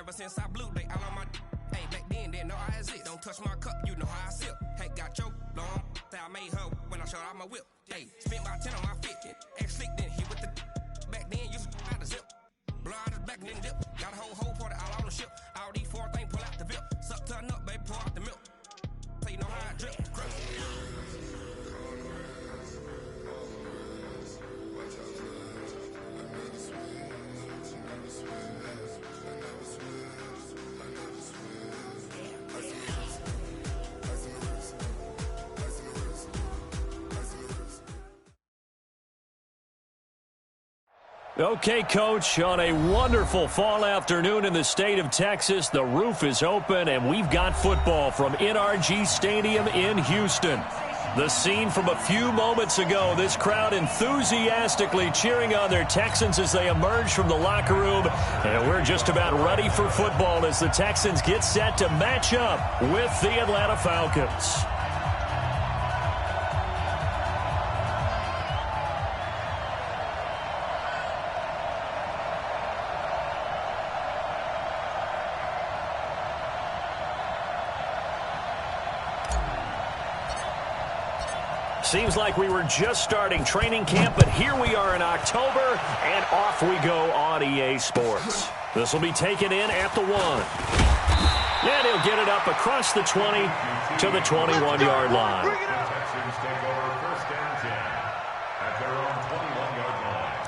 Ever since I blew, they all on my hey, back then, didn't know I exist. Don't touch my cup, you know how I sip. Hey, got your long, say I made her when I showed out my whip. Hey, spent about 10 on my fit. Ex-slick, then he with the back then, used to out the zip. Blow out his back and then dip. Got a whole party all on the ship. All these four things, pull out the VIP. Suck, turn up, baby, pour out the milk. So you know how I drip. Okay, Coach, on a wonderful fall afternoon in the state of Texas, the roof is open, and we've got football from NRG Stadium in Houston. The scene from a few moments ago, this crowd enthusiastically cheering on their Texans as they emerge from the locker room, and we're just about ready for football as the Texans get set to match up with the Atlanta Falcons. Seems like we were just starting training camp, but here we are in October, and off we go on EA Sports. This will be taken in at the 1. And he'll get it up across the 20 to the 21-yard line. Texans take over first and 10 at their own 21-yard line.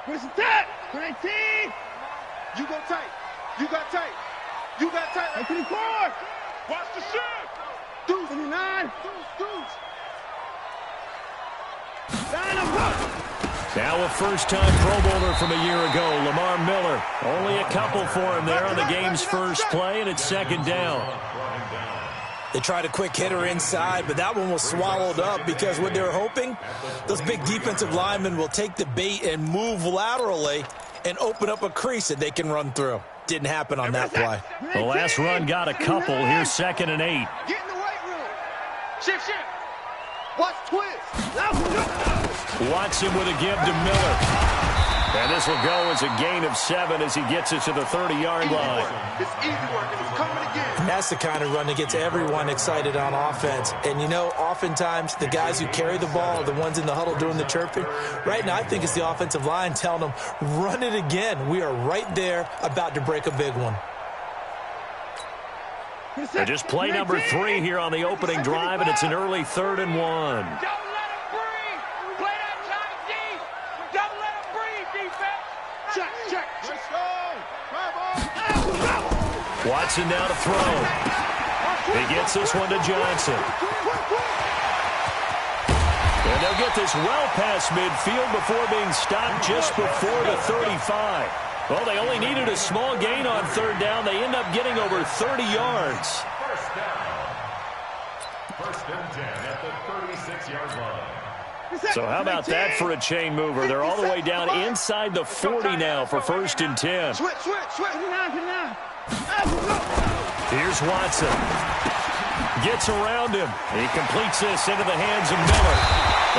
Where's the tap? 19! You go tight. You got tight. You got tight. 24! Watch the shift! Deuce. 29! Deuce. Now a first-time Pro Bowler from a year ago, Lamar Miller. Only a couple for him there on the game's first play, and it's second down. They tried a quick hitter inside, but that one was swallowed up because what they were hoping, those big defensive linemen will take the bait and move laterally and open up a crease that they can run through. Didn't happen on that play. The last run got a couple. Here's 2nd and 8. Get in the weight room. Shift. Watch twist. Watson with a give to Miller. And this will go as a gain of 7 as he gets it to the 30-yard line. It's easy work, and it's coming again. And that's the kind of run that gets everyone excited on offense. And, you know, oftentimes the guys who carry the ball are the ones in the huddle doing the chirping. Right now, I think it's the offensive line telling them, run it again. We are right there about to break a big one. And just play number 3 here on the opening drive, and it's an early 3rd and 1. Watson now to throw. He gets this one to Johnson. And they'll get this well past midfield before being stopped just before the 35. Well, they only needed a small gain on 3rd down. They end up getting over 30 yards. First down. First and 10 at the 36-yard line. So how about that for a chain mover? They're all the way down inside the 40 now for 1st and 10. Switch. Here's Watson. Gets around him. He completes this into the hands of Miller.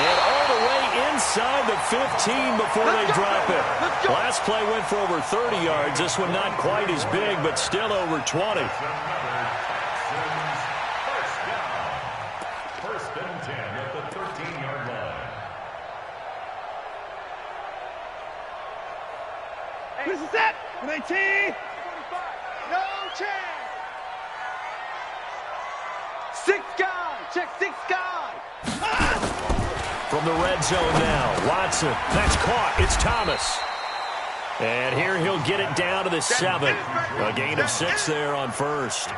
And all the way inside the 15 before they drop it. Last play went for over 30 yards. This one not quite as big, but still over 20. First and 10 at the 13-yard line. Where's the set? 19! No chance! 6 guys! Check 6 guys! From the red zone now, Watson. That's caught. It's Thomas. And here he'll get it down to the 7. A gain of 6 there on 1st.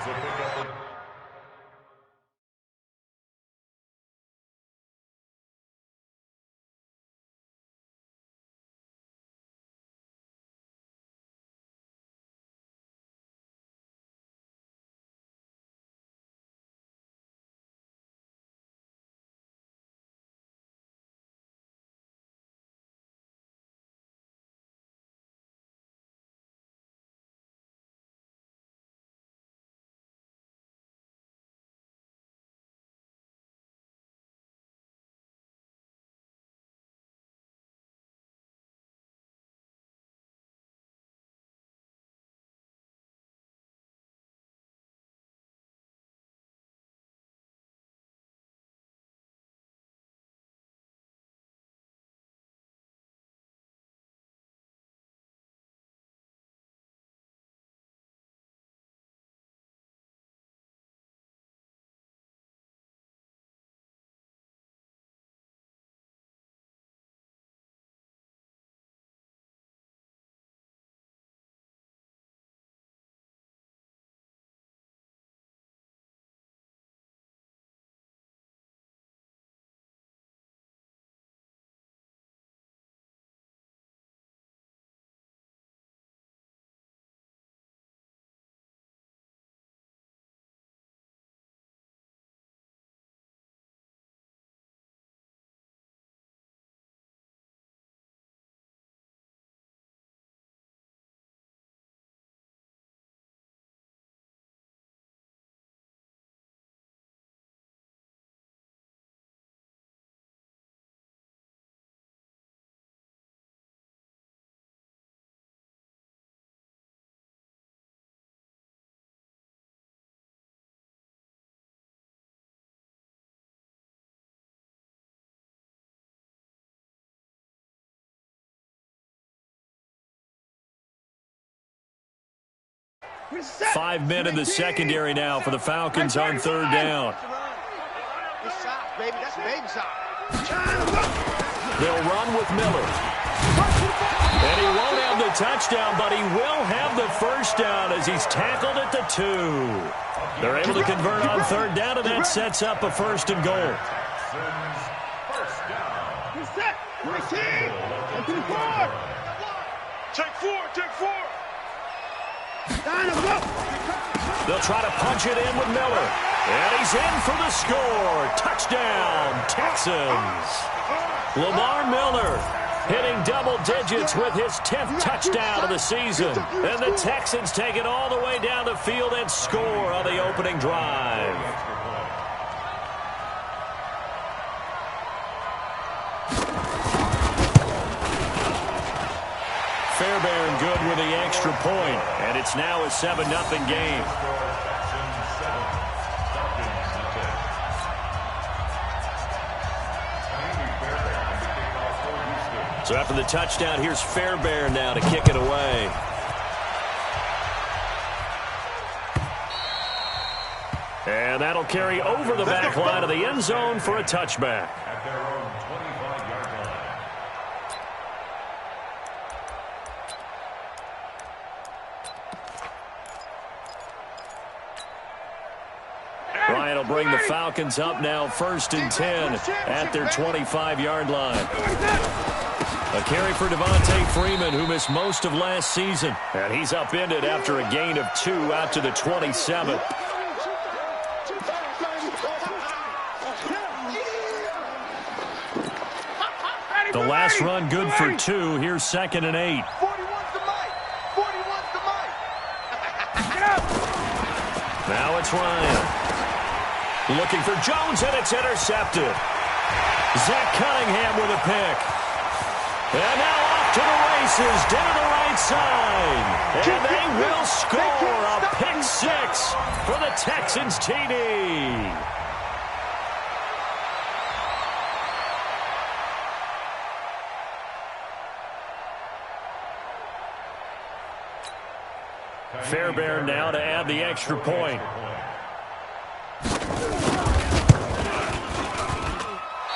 5 men in the secondary now for the Falcons on third down. Good shot, baby. That's a baby shot. They'll run with Miller. And he won't have the touchdown, but he will have the first down as he's tackled at the 2. They're able to convert on third down, and that sets up a 1st and goal. Take four. They'll try to punch it in with Miller. And he's in for the score. Touchdown, Texans. Lamar Miller hitting double digits with his 10th touchdown of the season. And the Texans take it all the way down the field and score on the opening drive. Fairbairn good with the extra point, and it's now a 7-0 game. So after the touchdown, here's Fairbairn now to kick it away. And that'll carry over the back line of the end zone for a touchback. At their own 25-yard line. Ryan will bring the Falcons up now 1st and 10 at their 25-yard line. A carry for Devontae Freeman, who missed most of last season. And he's upended after a gain of 2 out to the 27. The last run good for 2. Here's 2nd and 8. 41's the mic. 41's the mic. Now it's Ryan. Looking for Jones, and it's intercepted. Zach Cunningham with a pick. And now off to the races, down the right side. And they will score a pick 6 for the Texans TD. Fairbairn now to add the extra point.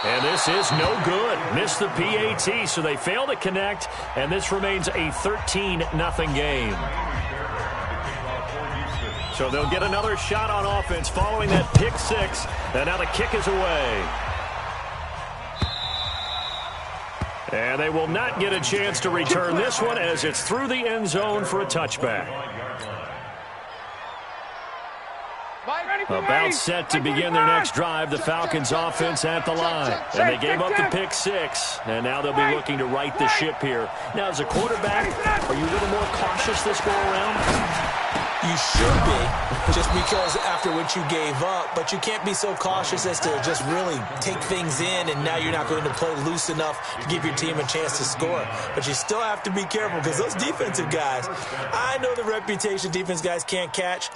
And this is no good. Missed the PAT, so they fail to connect, and this remains a 13-0 game. So they'll get another shot on offense following that pick 6, and now the kick is away. And they will not get a chance to return this one as it's through the end zone for a touchback. About set to begin their next drive, the Falcons offense at the line. And they gave up the pick 6, and now they'll be looking to right the ship here. Now, as a quarterback, are you a little more cautious this go around? You should be, just because after what you gave up, but you can't be so cautious as to just really take things in, and now you're not going to play loose enough to give your team a chance to score. But you still have to be careful, because those defensive guys, I know the reputation defense guys can't catch.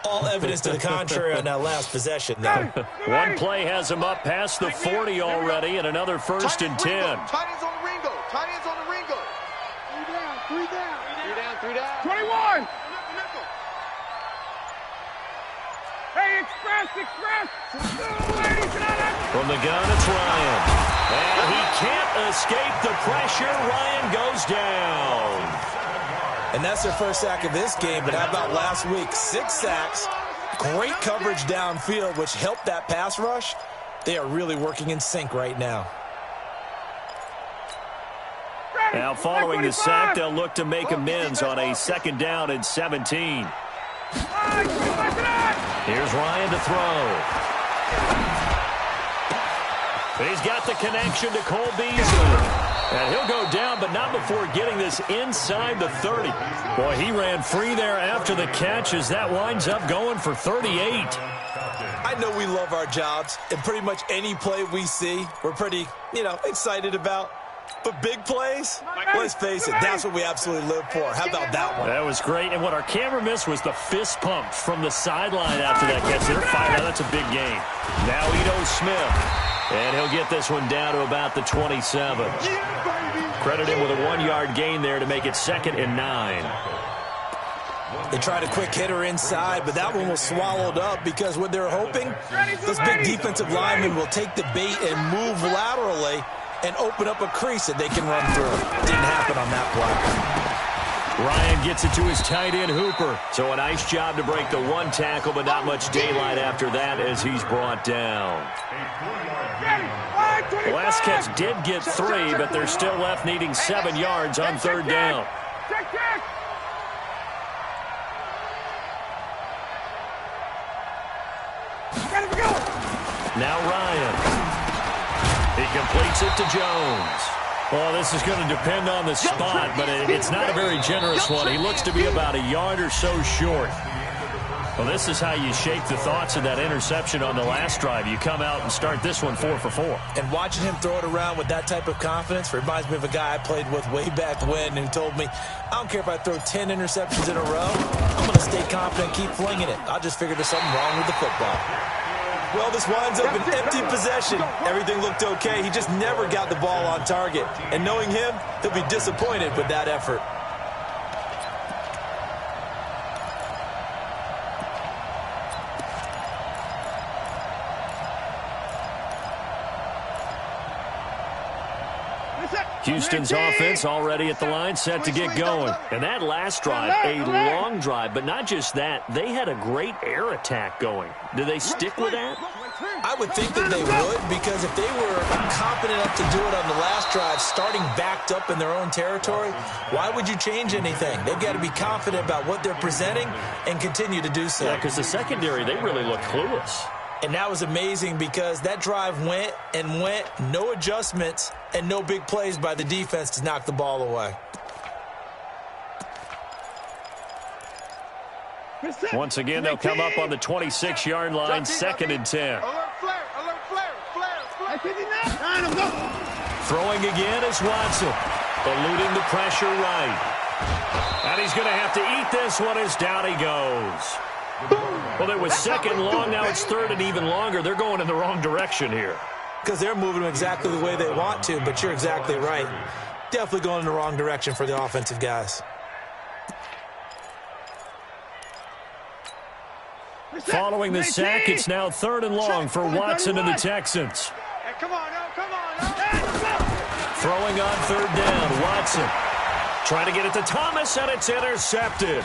All evidence to the contrary on that last possession, though. One play has him up past the 40 already, and another 1st and 10. Tight ends on the Ringo. Tight ends on the Ringo. 3 down. 21. Hey, express. From the gun, it's Ryan. And he can't escape the pressure. Ryan goes down. And that's their first sack of this game, but how about last week? 6 sacks, great coverage downfield, which helped that pass rush. They are really working in sync right now. Now following the sack, they'll look to make amends on a 2nd down and 17. Here's Ryan to throw. He's got the connection to Cole Beasley. And he'll go down, but not before getting this inside the 30. Boy, he ran free there after the catch as that winds up going for 38. I know we love our jobs, and pretty much any play we see, we're pretty, excited about. But big plays, let's face it, that's what we absolutely live for. How about that one? That was great, and what our camera missed was the fist pump from the sideline after that catch. They're fired out. That's a big game. Now Ito Smith. And he'll get this one down to about the 27. Credit him with a 1-yard gain there to make it 2nd and 9. They tried a quick hitter inside, but that one was swallowed up because what they're hoping, this big defensive lineman will take the bait and move laterally and open up a crease that they can run through. Didn't happen on that play. Ryan gets it to his tight end, Hooper. So a nice job to break the one tackle, but not much daylight after that as he's brought down. The last catch did get 3, but they're still left needing 7 yards on 3rd down. Now Ryan. He completes it to Jones. Well, this is going to depend on the spot, but it's not a very generous one. He looks to be about a yard or so short. Well, this is how you shake the thoughts of that interception on the last drive. You come out and start this one 4 for 4. And watching him throw it around with that type of confidence reminds me of a guy I played with way back when who told me, I don't care if I throw 10 interceptions in a row, I'm going to stay confident and keep flinging it. I just figured there's something wrong with the football. Well, this winds up an empty possession. Everything looked okay. He just never got the ball on target. And knowing him, he'll be disappointed with that effort. Houston's offense already at the line, set to get going. And that last drive, a long drive, but not just that. They had a great air attack going. Do they stick with that? I would think that they would, because if they were confident enough to do it on the last drive, starting backed up in their own territory, why would you change anything? They've got to be confident about what they're presenting and continue to do so. Yeah, because the secondary, they really look clueless. And that was amazing because that drive went and went, no adjustments, and no big plays by the defense to knock the ball away. Once again, they'll come up on the 26-yard line, 2nd and 10. Throwing again is Watson, eluding the pressure right. And he's going to have to eat this one as down he goes. Well, it was 2nd long, now it's 3rd and even longer. They're going in the wrong direction here. Because they're moving them exactly the way they want to, but you're exactly right. Definitely going in the wrong direction for the offensive guys. Following the sack, it's now 3rd and long for Watson and the Texans. Throwing on 3rd down, Watson. Trying to get it to Thomas, and it's intercepted.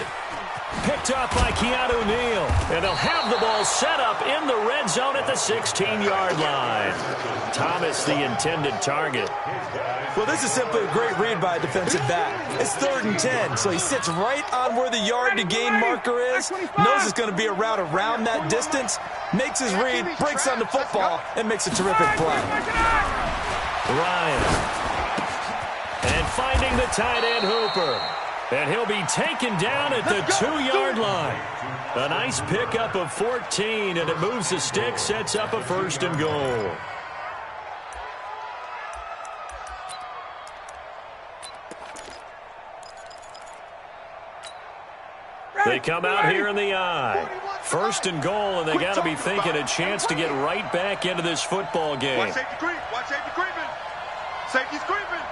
Picked up by Keanu Neal. And they'll have the ball set up in the red zone at the 16-yard line. Thomas, the intended target. Well, this is simply a great read by a defensive back. It's 3rd and 10, so he sits right on where the yard-to-gain marker is, knows it's going to be a route around that distance, makes his read, breaks on the football, and makes a terrific play. Ryan. And finding the tight end, Hooper. And he'll be taken down at the 2-yard line. A nice pickup of 14, and it moves the stick, sets up a 1st and goal. They come out here in the I. 1st and goal, and they got to be thinking a chance to get right back into this football game. Watch safety creep. Watch safety creeping. Safety's creeping.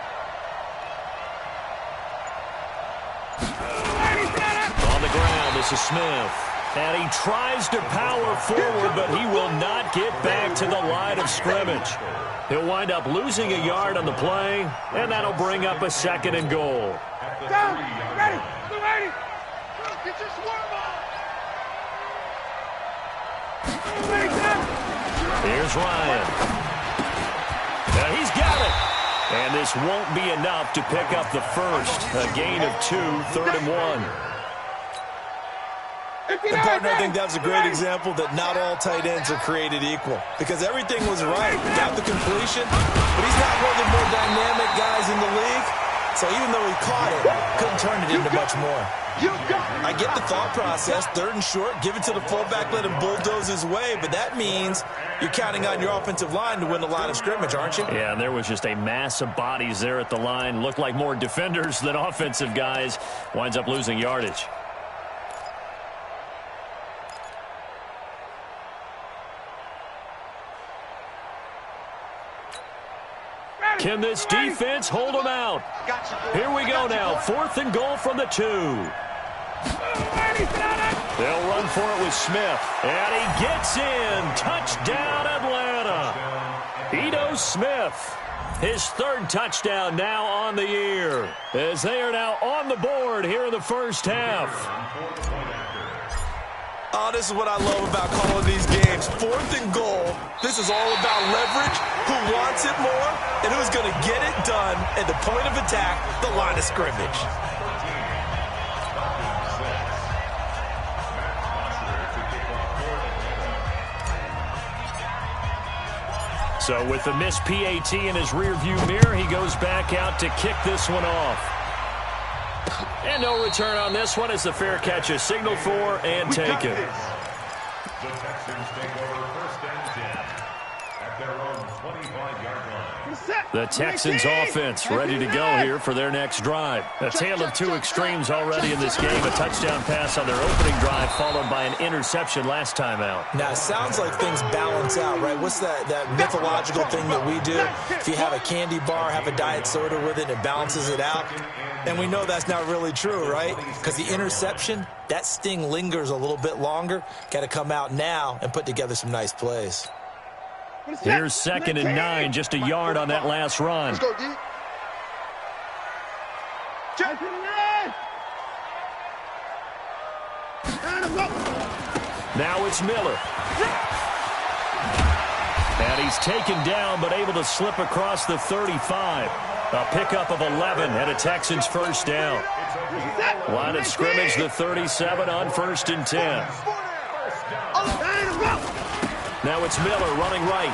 On the ground, this is Smith. And he tries to power forward, but he will not get back to the line of scrimmage. He'll wind up losing a yard on the play, and that'll bring up a 2nd and goal. Down. Ready. Ready. Get your swarm on. Here's Ryan. Now he's got it. And this won't be enough to pick up the first. A gain of 2, 3rd and 1. And partner, I think that's a great example that not all tight ends are created equal. Because everything was right. Got the completion, but he's not one of the more dynamic guys in the league. So even though he caught it, couldn't turn it into much more. I get the thought process, 3rd and short, give it to the fullback, let him bulldoze his way, but that means you're counting on your offensive line to win the line of scrimmage, aren't you? Yeah, and there was just a mass of bodies there at the line. Looked like more defenders than offensive guys. Winds up losing yardage. Can this defense hold them out? Here we go now. 4th and goal from the 2. They'll run for it with Smith. And he gets in. Touchdown, Atlanta. Ito Smith, his third touchdown now on the year, as they are now on the board here in the first half. Oh, this is what I love about calling these games. 4th and goal. This is all about leverage, who wants it more, and who's going to get it done at the point of attack, the line of scrimmage. So with the missed PAT in his rearview mirror, he goes back out to kick this one off. And no return on this one as the fair catch is signaled for and taken. The Texans take over 1st and 10 at their own 25-yard line. The Texans offense ready to go here for their next drive. A tale of two extremes already in this game. A touchdown pass on their opening drive followed by an interception last time out. Now, it sounds like things balance out, right? What's that mythological thing that we do? If you have a candy bar, have a diet soda with it, it balances it out. And we know that's not really true, right? Because the interception, that sting lingers a little bit longer. Got to come out now and put together some nice plays. Here's 2nd and 9, just a yard on that last run. Let's go, D. Now it's Miller. And he's taken down, but able to slip across the 35. A pickup of 11 and a Texans first down. Line of scrimmage, the 37 on 1st and 10. Now it's Miller running right.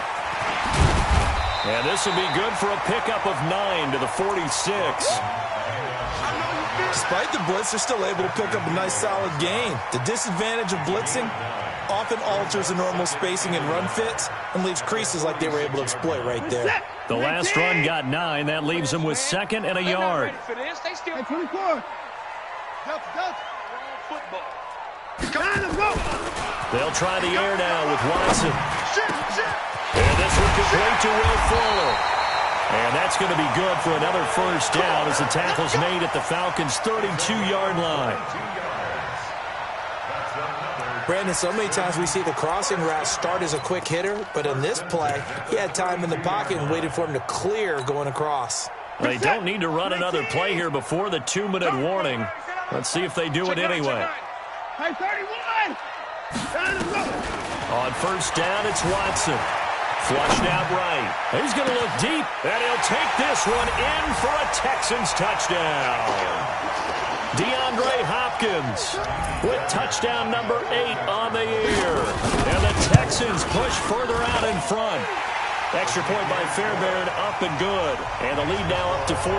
And this will be good for a pickup of 9 to the 46. Despite the blitz, they're still able to pick up a nice solid gain. The disadvantage of blitzing often alters the normal spacing and run fits and leaves creases like they were able to exploit right there. The last run got 9. That leaves them with 2nd and a yard. 24. They'll try the air now with Watson. And this one complete to Will Fuller. And that's going to be good for another first down as the tackle's made at the Falcons' 32-yard line. Brandon, so many times we see the crossing route start as a quick hitter, but in this play, he had time in the pocket and waited for him to clear going across. They don't need to run another play here before the 2-minute warning. Let's see if they do it anyway. On first down, it's Watson. Flushed out right. He's going to look deep, and he'll take this one in for a Texans touchdown. DeAndre Hopkins with touchdown number 8 on the year. And the Texans push further out in front. Extra point by Fairbairn, up and good. And the lead now up to 14.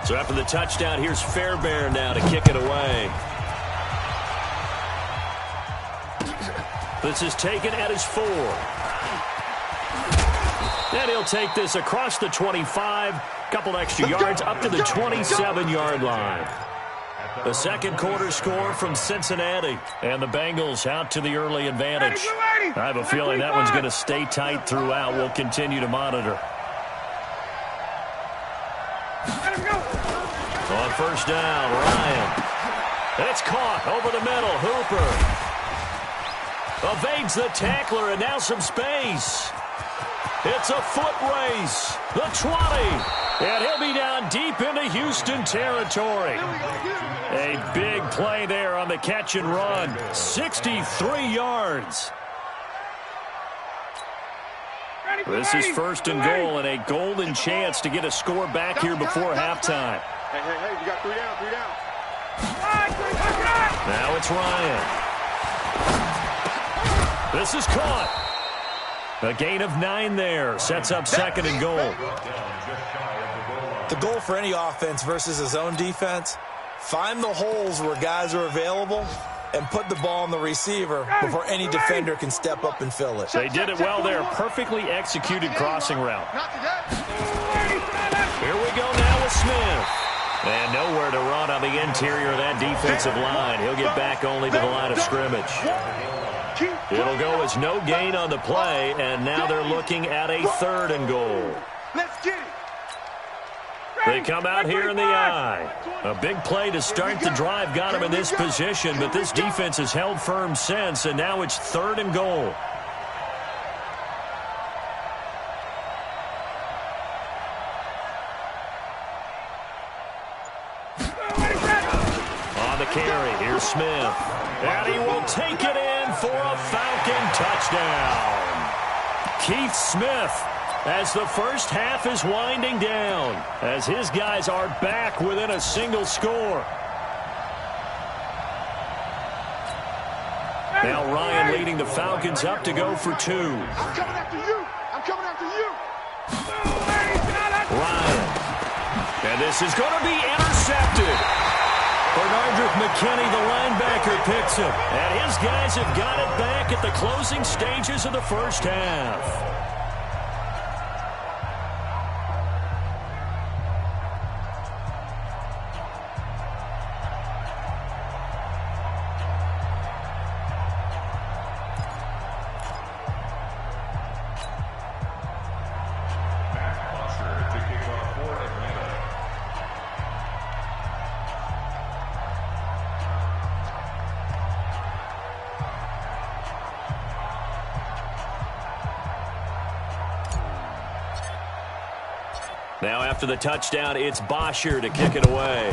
So after the touchdown, here's Fairbairn now to kick it away. This is taken at his 4. And he'll take this across the 25. Couple extra yards up to the 27-yard line. The second quarter score from Cincinnati. And the Bengals out to the early advantage. I have a feeling that one's going to stay tight throughout. We'll continue to monitor. On first down, Ryan. It's caught over the middle. Hooper evades the tackler, and now some space. It's a foot race. The 20. And he'll be down deep into Houston territory. A big play there on the catch and run. 63 yards. This is first and goal and a golden chance to get a score back here before halftime. Hey, you got 3 down, 3 down. Now it's Ryan. This is caught. A gain of 9 there. Sets up second and goal. The goal for any offense versus his own defense, find the holes where guys are available and put the ball on the receiver before any defender can step up and fill it. They did it well there. Perfectly executed crossing route. Here we go now with Smith. And nowhere to run on the interior of that defensive line. He'll get back only to the line of scrimmage. It'll go as no gain on the play, and now they're looking at a 3rd and goal. Let's get it. They come out here in the eye. A big play to start the drive got him in this position, but this defense has held firm since, and now it's 3rd and goal. On the carry, here's Smith. And he will take it in for a Falcon touchdown. Keith Smith, as the first half is winding down, as his guys are back within a single score. Now Ryan leading the Falcons up to go for 2. I'm coming after you. I'm coming after you. Ryan. And this is going to be intercepted. Bernardrick McKinney, the linebacker, picks him. And his guys have got it back at the closing stages of the first half. Now after the touchdown, it's Bosher to kick it away.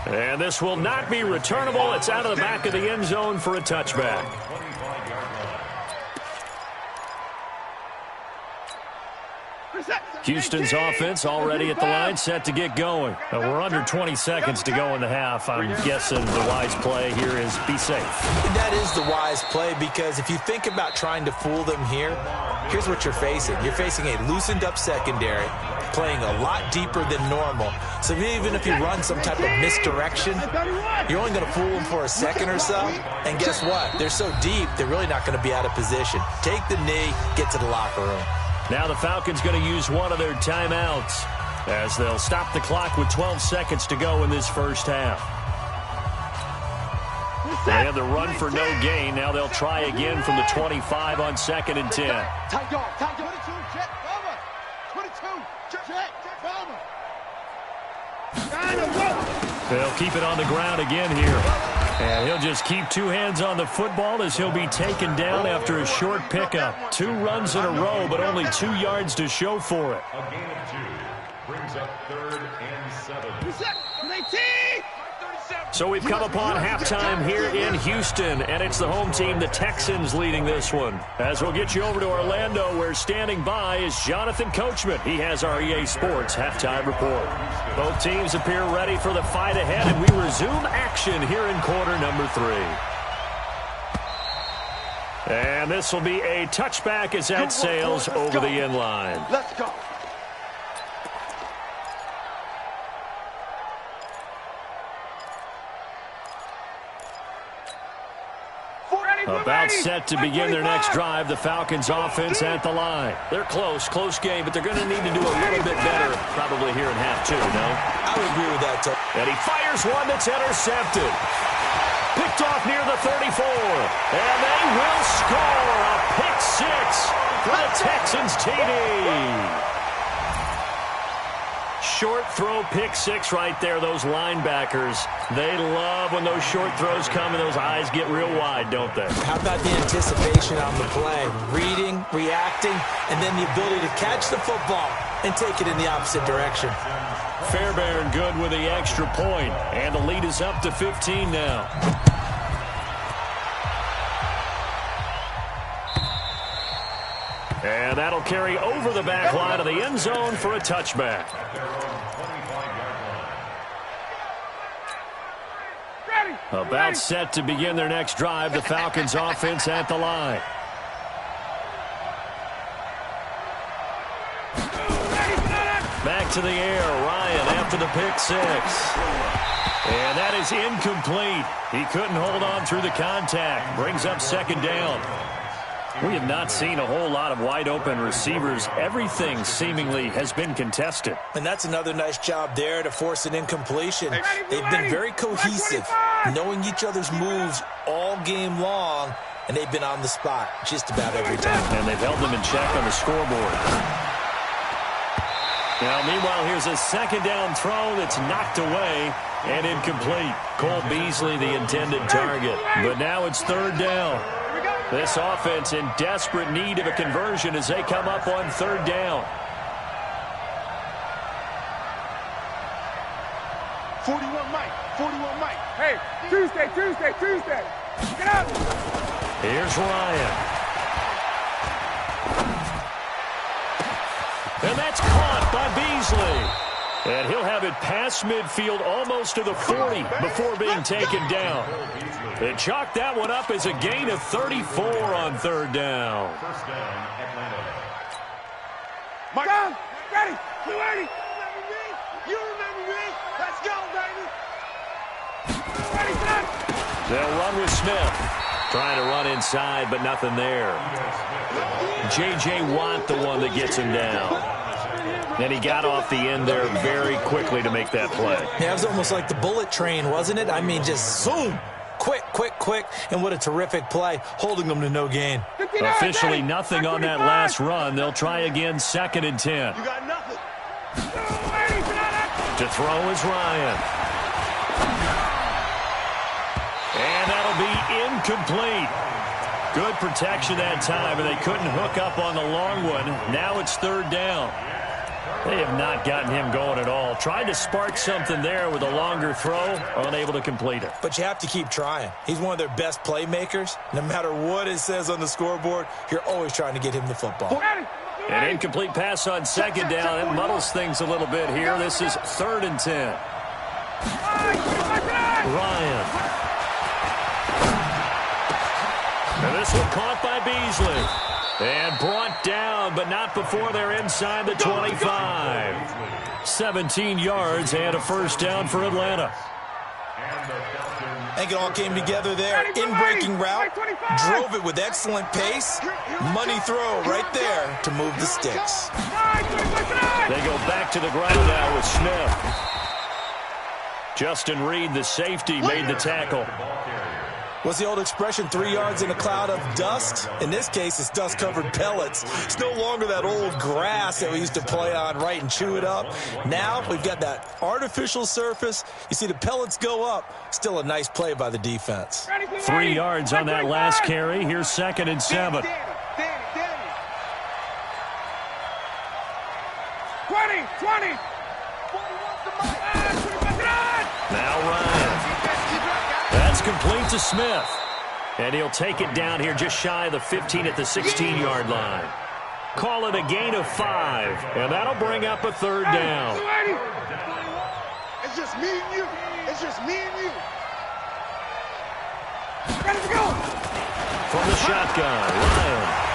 And this will not be returnable. It's out of the back of the end zone for a touchback. Houston's offense already at the line, set to get going. We're under 20 seconds to go in the half. I'm guessing the wise play here is be safe. That is the wise play, because if you think about trying to fool them here, here's what you're facing. You're facing a loosened up secondary, playing a lot deeper than normal. So even if you run some type of misdirection, you're only going to fool them for a second or so. And guess what? They're so deep, they're really not going to be out of position. Take the knee, get to the locker room. Now the Falcons going to use one of their timeouts as they'll stop the clock with 12 seconds to go in this first half. They had the run for no gain. Now they'll try again from the 25 on 2nd and 10. Tight dog, 22, jet, bomber. 22, jet, bomber. They'll keep it on the ground again here. And he'll just keep 2 hands on the football as he'll be taken down after a short pickup. 2 runs in a row, but only 2 yards to show for it. A gain of 2 brings up 3rd and 7. So we've come upon halftime here in Houston, and it's the home team, the Texans, leading this one. As we'll get you over to Orlando, where standing by is Jonathan Coachman. He has our EA Sports halftime report. Both teams appear ready for the fight ahead, and we resume action here in quarter number 3. And this will be a touchback as that sails over the end line. Let's go. About set to begin their next drive, the Falcons offense at the line. They're close game, but they're going to need to do a little bit better probably here in half 2, no? I would agree with that, Tony. And he fires one that's intercepted. Picked off near the 34. And they will score a pick 6 for the Texans TD. Short throw pick 6 right there. Those linebackers, they love when those short throws come and those eyes get real wide, don't they? How about the anticipation on the play? Reading, reacting, and then the ability to catch the football and take it in the opposite direction. Fairbairn good with the extra point, and the lead is up to 15 now. And that'll carry over the back line of the end zone for a touchback. About set to begin their next drive, the Falcons offense at the line. Back to the air, Ryan after the pick 6. And that is incomplete. He couldn't hold on through the contact. Brings up 2nd down. We have not seen a whole lot of wide-open receivers. Everything seemingly has been contested. And that's another nice job there to force an incompletion. They've been very cohesive, knowing each other's moves all game long, and they've been on the spot just about every time. And they've held them in check on the scoreboard. Now, meanwhile, here's a second down throw that's knocked away and incomplete. Cole Beasley, the intended target. But now it's third down. This offense in desperate need of a conversion as they come up on third down. 41 Mike. 41 Mike. Hey, Tuesday. Get up. Here's Ryan. And that's caught by Beasley. And he'll have it past midfield almost to the 40 before being taken down. They chalk that one up as a gain of 34 on third down. First down, Atlanta. Mike. Down. Ready. You ready? You remember me? Let's go, baby. Ready, son. They'll run with Smith. Trying to run inside, but nothing there. J.J. Watt, the one that gets him down. And he got off the end there very quickly to make that play. Yeah, it was almost like the bullet train, wasn't it? I mean, just zoom. Quick. And what a terrific play, holding them to no gain. Officially nothing on that last run. They'll try again, second and 10. You got nothing. To throw is Ryan. And that'll be incomplete. Good protection that time, and they couldn't hook up on the long one. Now it's third down. They have not gotten him going at all. Tried to spark something there with a longer throw, unable to complete it. But you have to keep trying. He's one of their best playmakers. No matter what it says on the scoreboard, you're always trying to get him the football. An incomplete pass on second down. It muddles things a little bit here. This is third and 10. Ryan. And this one caught by Beasley. And brought down, but not before they're inside the 25. 17 yards and a first down for Atlanta. I think it all came together there. In-breaking route, drove it with excellent pace. Money throw right there to move the sticks. They go back to the ground now with Smith. Justin Reed, the safety, made the tackle. What's the old expression, 3 yards in a cloud of dust? In this case, it's dust-covered pellets. It's no longer that old grass that we used to play on, right, and chew it up. Now we've got that artificial surface. You see the pellets go up. Still a nice play by the defense. 3 yards on that last carry. Here's second and 7. 20. Now Ryan. That's complete to Smith. And he'll take it down here just shy of the 15 at the 16-yard line. Call it a gain of 5. And that'll bring up a third down. It's just me and you. It's just me and you. Ready to go. From the shotgun, Ryan.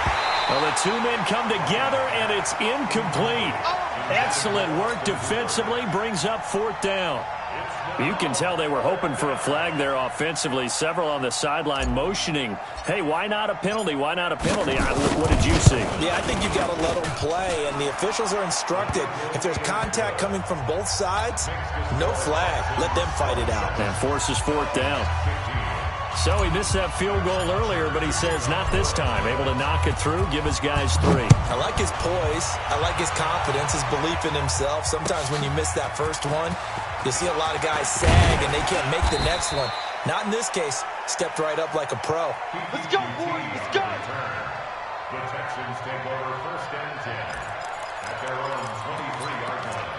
Well, the two men come together, and it's incomplete. Excellent work defensively, brings up fourth down. You can tell they were hoping for a flag there offensively. Several on the sideline motioning, hey, why not a penalty? Why not a penalty? What did you see? Yeah, I think you've got to let them play, and the officials are instructed. If there's contact coming from both sides, no flag. Let them fight it out. And forces fourth down. So he missed that field goal earlier, but he says not this time. Able to knock it through, give his guys 3. I like his poise. I like his confidence, his belief in himself. Sometimes when you miss that first one, you see a lot of guys sag and they can't make the next one. Not in this case. Stepped right up like a pro. Let's go, boys. Let's go. The Texans take over first and 10 at their own 23-yard line.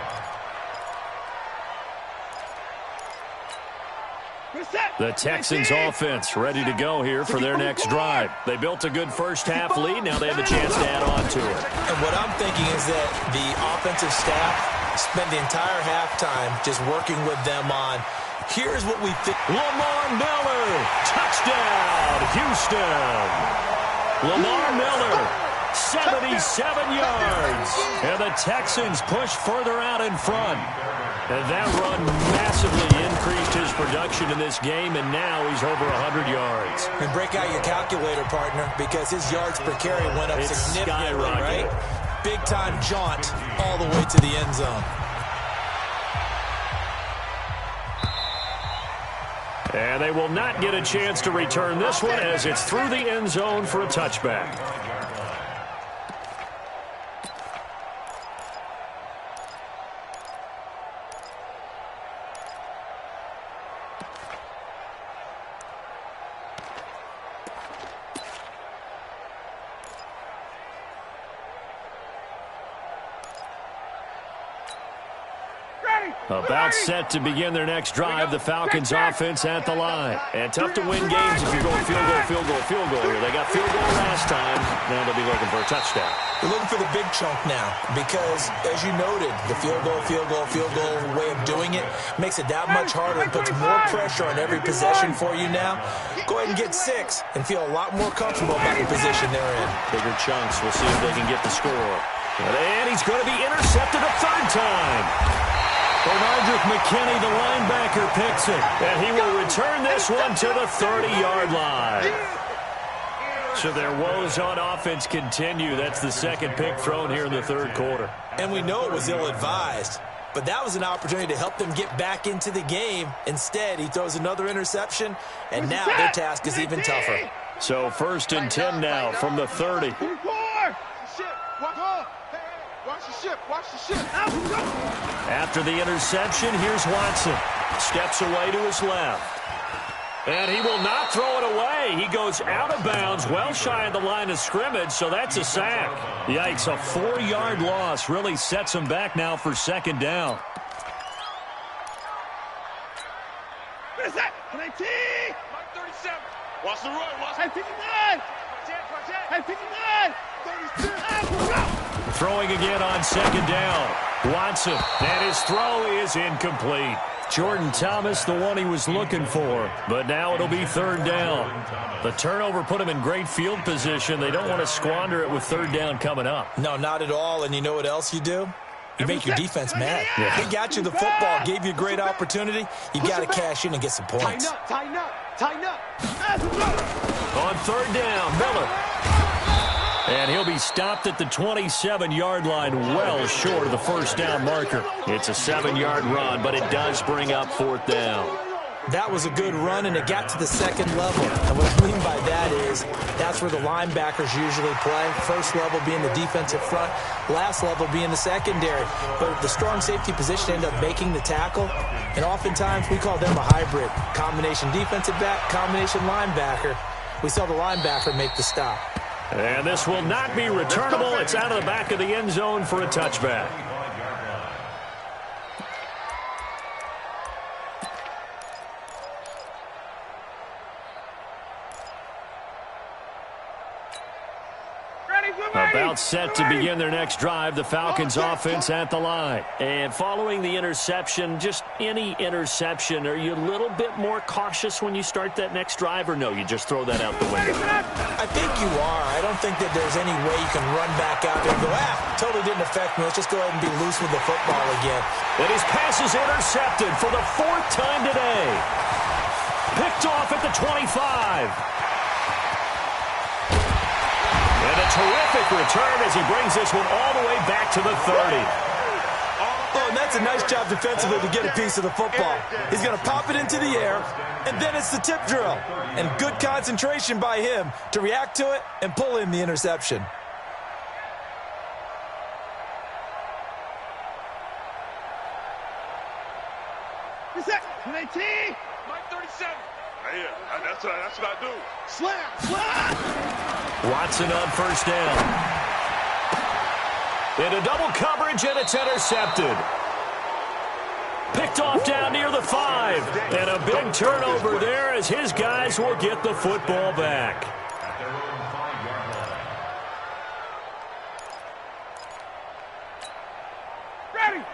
The Texans offense ready to go here for their next drive. They built a good first half lead. Now they have a chance to add on to it. And what I'm thinking is that the offensive staff spent the entire halftime just working with them on, here's what we think. Lamar Miller, touchdown, Houston. Lamar Miller, 77 yards. And the Texans push further out in front. And that run massively increased his production in this game, and now he's over 100 yards. And break out your calculator, partner, because his yards per carry went up significantly, right? Big-time jaunt all the way to the end zone. And they will not get a chance to return this one as it's through the end zone for a touchback. About set to begin their next drive, the Falcons offense at the line. And tough to win games if you're going field goal here. They got field goal last time. Now they'll be looking for a touchdown. They're looking for the big chunk now because, as you noted, the field goal way of doing it makes it that much harder and puts more pressure on every possession for you now. Go ahead and get 6 and feel a lot more comfortable about the position they're in. Bigger chunks. We'll see if they can get the score. And he's going to be intercepted a third time. Bernardrick McKinney, the linebacker, picks it. And he will return this one to the 30-yard line. So their woes on offense continue. That's the second pick thrown here in the third quarter. And we know it was ill-advised, but that was an opportunity to help them get back into the game. Instead, he throws another interception, and now their task is even tougher. So 1st and 10 now from the 30. Watch the ship. After the interception, here's Watson. Steps away to his left. And he will not throw it away. He goes out of bounds, well shy of the line of scrimmage, so that's a sack. Yikes, a 4-yard loss really sets him back now for second down. What is that? 19! 37. Watch the run. Watch 59. 59. 32. Throwing again on second down. Watson, and his throw is incomplete. Jordan Thomas, the one he was looking for, but now it'll be third down. The turnover put him in great field position. They don't want to squander it with third down coming up. No, not at all. And you know what else you do? You make your defense mad. Yeah. They got you the football, gave you a great opportunity. You got to cash in and get some points. Tighten up. On third down, Miller. And he'll be stopped at the 27-yard line, well short of the first down marker. It's a 7-yard run, but it does bring up fourth down. That was a good run, and it got to the second level. And what I mean by that is that's where the linebackers usually play. First level being the defensive front, last level being the secondary. But the strong safety position ended up making the tackle, and oftentimes we call them a hybrid. Combination defensive back, combination linebacker. We saw the linebacker make the stop. And this will not be returnable. It's out of the back of the end zone for a touchback. About set to begin their next drive, the Falcons offense at the line. And following the interception, just any interception, are you a little bit more cautious when you start that next drive, or no, you just throw that out the window? I think you are. I don't think that there's any way you can run back out there and go, totally didn't affect me. Let's just go ahead and be loose with the football again. And his pass is intercepted for the 4th time today. Picked off at the 25. And a terrific return as he brings this one all the way back to the 30. Oh, and that's a nice job defensively to get a piece of the football. He's going to pop it into the air, and then it's the tip drill. And good concentration by him to react to it and pull in the interception. What's that? 19. Mike 37. Yeah, that's what I do. Slam. Watson on first down. Into double coverage, and it's intercepted. Picked off down near the 5. And a big turnover there as his guys will get the football back.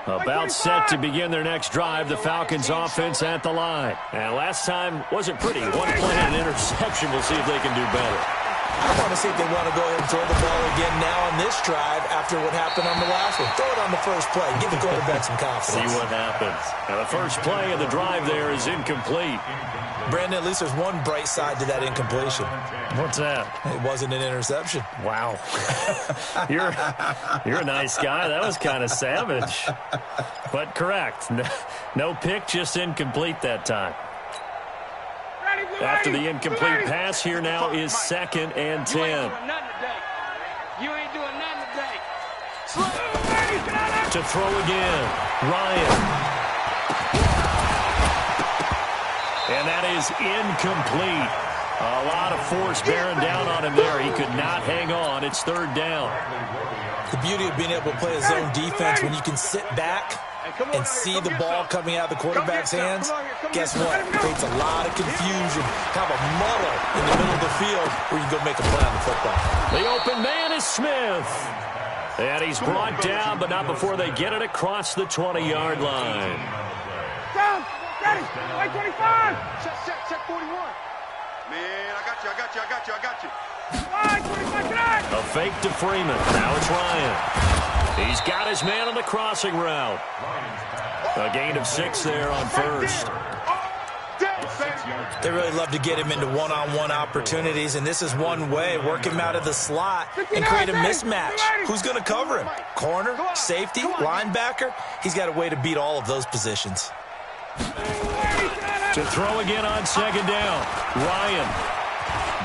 About set to begin their next drive, the Falcons offense at the line. And last time wasn't pretty. One play and an interception. We'll see if they can do better. I want to see if they want to go ahead and throw the ball again now on this drive after what happened on the last one. Throw it on the first play. Give the quarterback some confidence. See what happens. Now, the first play of the drive there is incomplete. Brandon, at least there's one bright side to that incompletion. What's that? It wasn't an interception. Wow. You're a nice guy. That was kind of savage. But correct. No pick, just incomplete that time. After the incomplete pass, here now is 2nd and 10. You ain't doing nothing today. You ain't doing nothing today. To throw again, Ryan. And that is incomplete. A lot of force bearing down on him there. He could not hang on. It's 3rd down. The beauty of being able to play a zone defense when you can sit back and see the ball coming out of the quarterback's hands, guess what? It creates a lot of confusion, kind of a muddle in the middle of the field where you can go make a play on the football. The open man is Smith. And he's brought down, but not before they get it across the 20-yard line. Down, ready, white 25. Check 41. Man, I got you. White 25 tonight. A fake to Freeman. Now it's Ryan. He's got his man on the crossing route. A gain of 6 there on first. They really love to get him into one-on-one opportunities, and this is one way. Work him out of the slot and create a mismatch. Who's going to cover him? Corner, safety, linebacker? He's got a way to beat all of those positions. To throw again on 2nd down. Ryan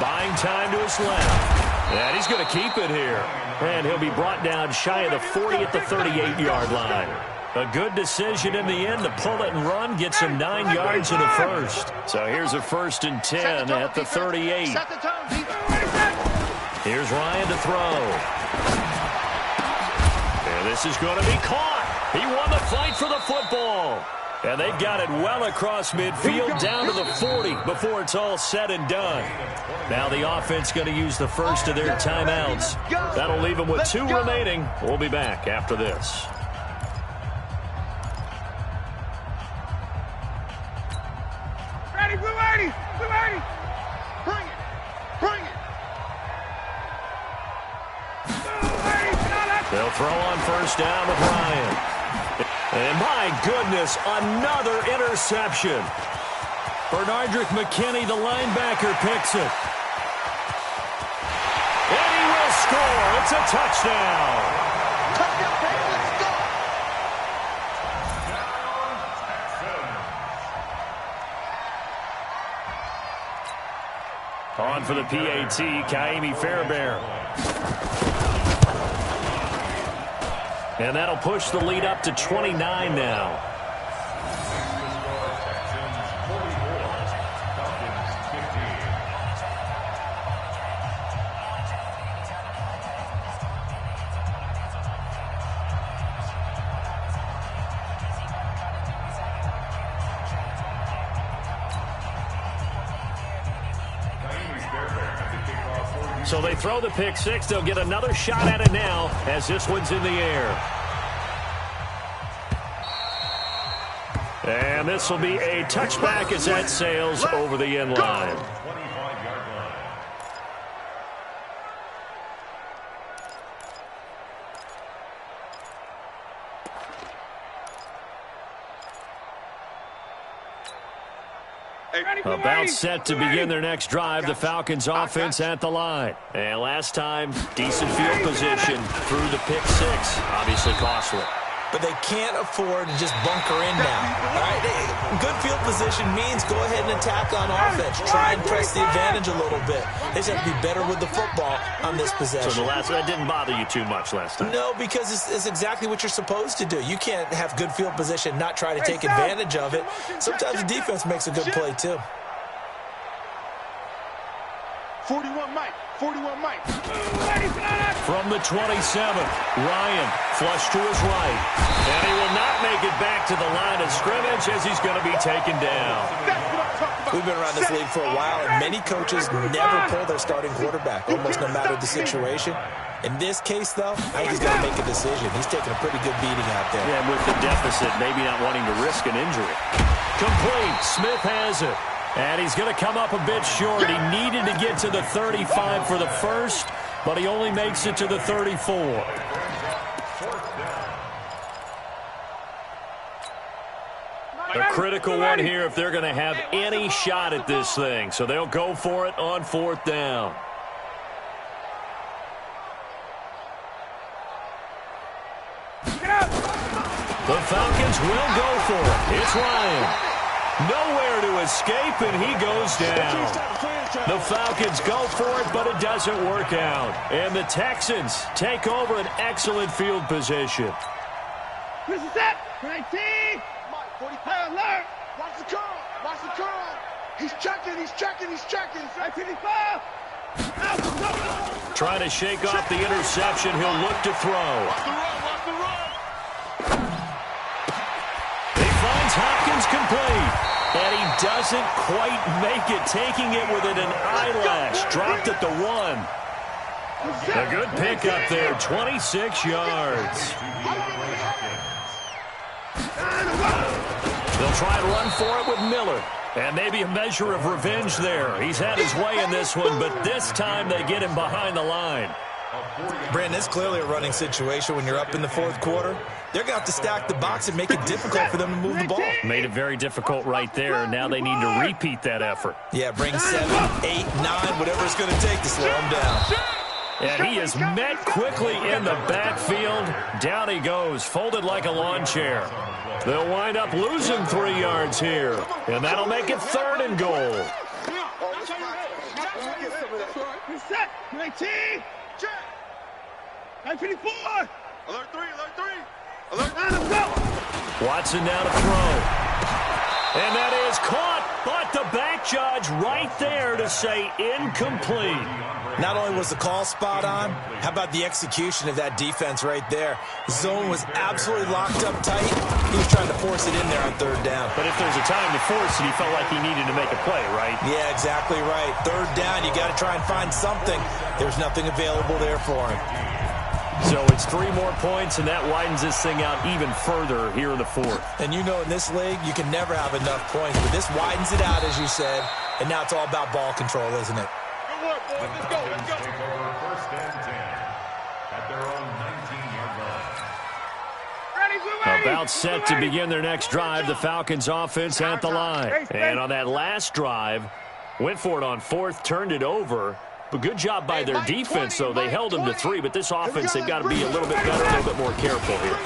buying time to his left. And he's going to keep it here. And he'll be brought down shy of the 40 at the 38-yard line. A good decision in the end to pull it and run, gets him 9 yards in the first. So here's a 1st and 10 at the 38. Here's Ryan to throw. And this is going to be caught. He won the fight for the football. And they've got it well across midfield down to the 40 before it's all said and done. Now the offense going to use the first of their timeouts. That'll leave them with 2 remaining. We'll be back after this. Ready, blue 80, blue 80. Bring it. They'll throw on 1st down with Ryan. And my goodness, another interception. Bernardrick McKinney, the linebacker, picks it. And he will score. It's a touchdown. On for the PAT, Kaimi Fairbairn. And that'll push the lead up to 29 now. So they throw the pick 6. They'll get another shot at it now as this one's in the air. And this will be a touchback as that sails over the end line. About set to begin their next drive, the Falcons offense at the line. And last time, decent field position through the pick 6. Obviously costly. But they can't afford to just bunker in now. All right? Good field position means go ahead and attack on offense. Try and press the advantage a little bit. They just have to be better with the football on this possession. So that didn't bother you too much last time? No, because it's exactly what you're supposed to do. You can't have good field position, not try to take advantage of it. Sometimes the defense makes a good play, too. 41 Mike. From the 27, Ryan flush to his right. And he will not make it back to the line of scrimmage as he's going to be taken down. We've been around this league for a while, and many coaches never pull their starting quarterback, almost no matter the situation. In this case, though, I think he's got to make a decision. He's taking a pretty good beating out there. Yeah, with the deficit, maybe not wanting to risk an injury. Complete. Smith has it. And he's going to come up a bit short. He needed to get to the 35 for the first, but he only makes it to the 34. A critical one here if they're going to have any shot at this thing. So they'll go for it on 4th down. The Falcons will go for it. It's Ryan. Nowhere to escape, and he goes down. The Falcons go for it, but it doesn't work out. And the Texans take over an excellent field position. This is it. 19. 45 alert. Watch the curl. Watch the curl. He's checking. He's checking. He's checking. 55. Trying to shake off the interception. He'll look to throw. Watch the run. Watch the run. He finds Hopkins complete. And he doesn't quite make it, taking it within an eyelash. Dropped at the 1. A good pickup there, 26 yards. They'll try and run for it with Miller. And maybe a measure of revenge there. He's had his way in this one, but this time they get him behind the line. Brandon, it's clearly a running situation when you're up in the 4th quarter. They're going to have to stack the box and make it difficult for them to move the ball. Made it very difficult right there. Now they need to repeat that effort. Yeah, bring 7, 8, 9, whatever it's going to take to slow him down. And he is met quickly in the backfield. Down he goes, folded like a lawn chair. They'll wind up losing 3 yards here. And that'll make it 3rd and goal. Set. 19. Check. 54. Alert 3. Alert 3. Alert 9. Let's go. Watson now to throw. And that is caught, but the back judge right there to say incomplete. Not only was the call spot on, how about the execution of that defense right there? The zone was absolutely locked up tight. He was trying to force it in there on 3rd down. But if there's a time to force it, he felt like he needed to make a play, right? Yeah, exactly right. 3rd down, you got to try and find something. There's nothing available there for him. So it's 3 more points, and that widens this thing out even further here in the 4th. And you know in this league, you can never have enough points. But this widens it out, as you said. And now it's all about ball control, isn't it? Good work, boys. Let's go. Let's go. Take over 1st and 10 at their own 19-yard line. Ready, blue 80. About set to begin their next drive, the Falcons offense at the line. And on that last drive, went for it on 4th, turned it over. But good job by their defense, though. They held them to 3, but this offense, they've got to be a little bit better, a little bit more careful here.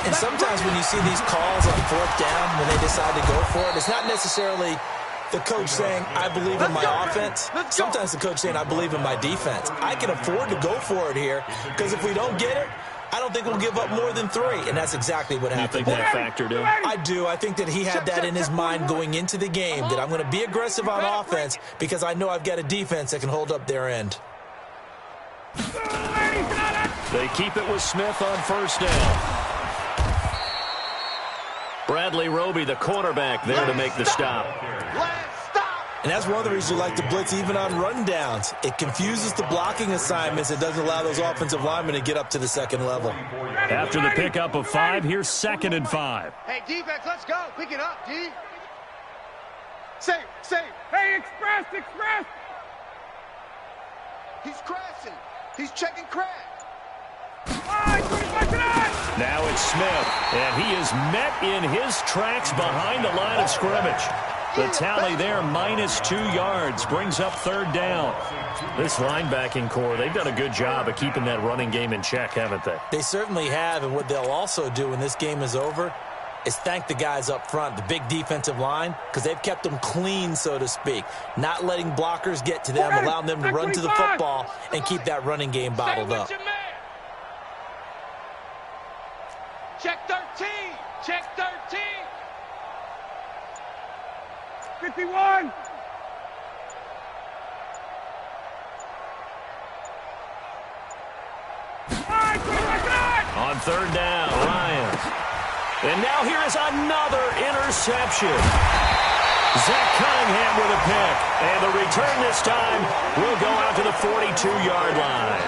And sometimes when you see these calls on 4th down, when they decide to go for it, it's not necessarily the coach saying, I believe in my offense. Sometimes the coach saying, I believe in my defense. I can afford to go for it here, because if we don't get it, I don't think we'll give up more than 3, and that's exactly what happened. You think that factored in? I do. I think that he had that in his mind going into the game, that I'm going to be aggressive on offense because I know I've got a defense that can hold up their end. They keep it with Smith on 1st down. Bradley Roby, the quarterback, there to make the stop. And that's one of the reasons you like to blitz even on rundowns. It confuses the blocking assignments. It doesn't allow those offensive linemen to get up to the 2nd level. After the pickup of 5, here's 2nd and 5. Hey, defense, let's go. Pick it up, D. Save. Hey, express. He's crashing. He's checking crash. Now it's Smith, and he is met in his tracks behind the line of scrimmage. The tally there, -2 yards, brings up 3rd down. This linebacking core, they've done a good job of keeping that running game in check, haven't they? They certainly have, and what they'll also do when this game is over is thank the guys up front, the big defensive line, because they've kept them clean, so to speak, not letting blockers get to them, allowing them to run to the football and keep that running game bottled up. Check 13. Check 13. 51. On 3rd down, Ryan. And now here is another interception. Zach Cunningham with a pick. And the return this time will go out to the 42-yard line.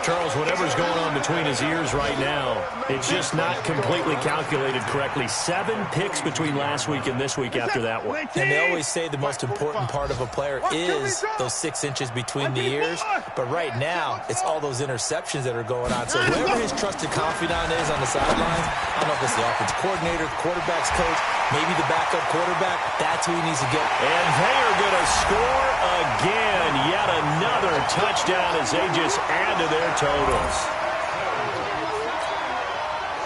Charles, whatever's going on between his ears right now, it's just not completely calculated correctly. 7 picks between last week and this week after that one. And they always say the most important part of a player is those 6 inches between the ears. But right now, it's all those interceptions that are going on. So whoever his trusted confidant is on the sidelines, I don't know if it's the offensive coordinator, the quarterback's coach, maybe the backup quarterback, that's who he needs to get. And they are going to score again. Yet another touchdown as they just add to their totals.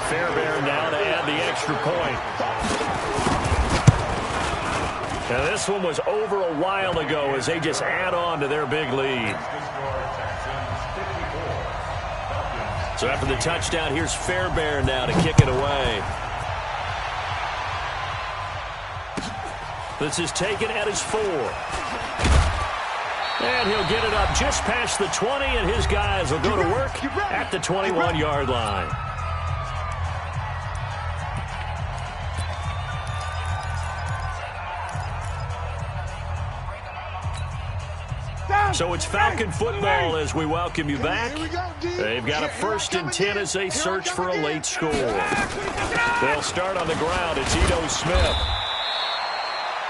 Fairbairn now to add the extra point. Now this one was over a while ago as they just add on to their big lead. So after the touchdown, here's Fairbairn now to kick it away. This is taken at his 4. And he'll get it up just past the 20, and his guys will go to work at the 21-yard line. So it's Falcon football as we welcome you back. They've got a 1st and 10 as they search for a late score. They'll start on the ground. It's Ito Smith.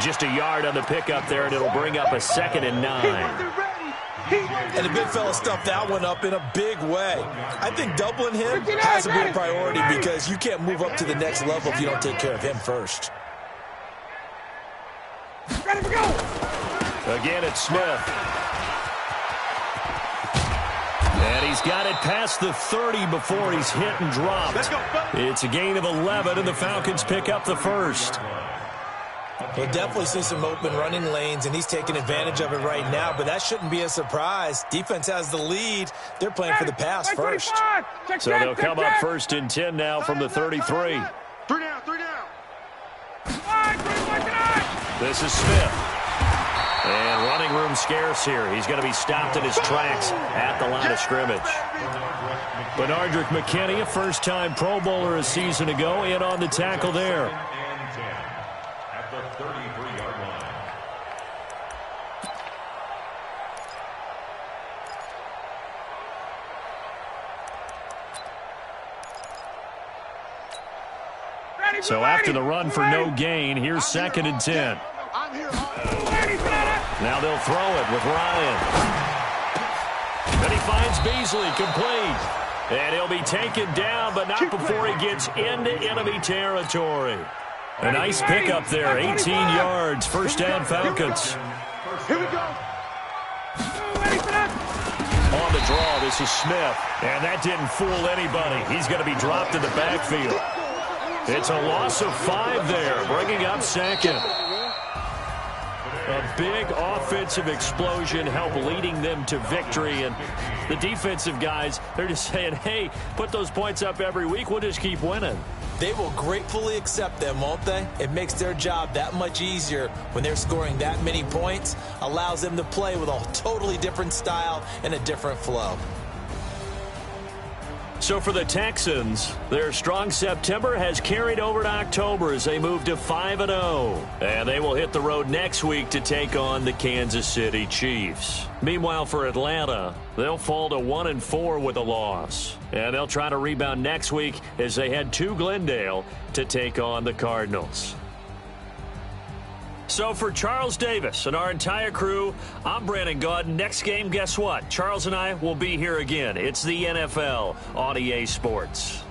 Just a yard on the pickup there, and it'll bring up a 2nd and 9. And the big fella stuffed that one up in a big way. I think doubling him has to be a priority because you can't move up to the next level if you don't take care of him first. Again, it's Smith. And he's got it past the 30 before he's hit and dropped. It's a gain of 11, and the Falcons pick up the 1st. We'll definitely see some open running lanes, and he's taking advantage of it right now, but that shouldn't be a surprise. Defense has the lead. They're playing for the pass first. So they'll come up 1st and 10 now from the 33. 3 down, 3 down. This is Smith. And running room scarce here. He's going to be stopped in his tracks at the line of scrimmage. Benardrick McKinney, a first-time Pro Bowler a season ago, in on the tackle there. At the 33-yard line. So after the run for no gain, here's 2nd and 10. Now they'll throw it with Ryan. Then he finds Beasley, complete. And he'll be taken down, but not before he gets into enemy territory. A nice pickup there, 18 yards, 1st down Falcons. Here we go. On the draw, this is Smith. And that didn't fool anybody. He's going to be dropped in the backfield. It's a loss of 5 there, bringing up 2nd. A big offensive explosion helped leading them to victory. And the defensive guys, they're just saying, hey, put those points up every week. We'll just keep winning. They will gratefully accept them, won't they? It makes their job that much easier when they're scoring that many points. Allows them to play with a totally different style and a different flow. So for the Texans, their strong September has carried over to October as they move to 5-0. And they will hit the road next week to take on the Kansas City Chiefs. Meanwhile, for Atlanta, they'll fall to 1-4 with a loss. And they'll try to rebound next week as they head to Glendale to take on the Cardinals. So for Charles Davis and our entire crew, I'm Brandon Gaudin. Next game, guess what? Charles and I will be here again. It's the NFL on EA Sports.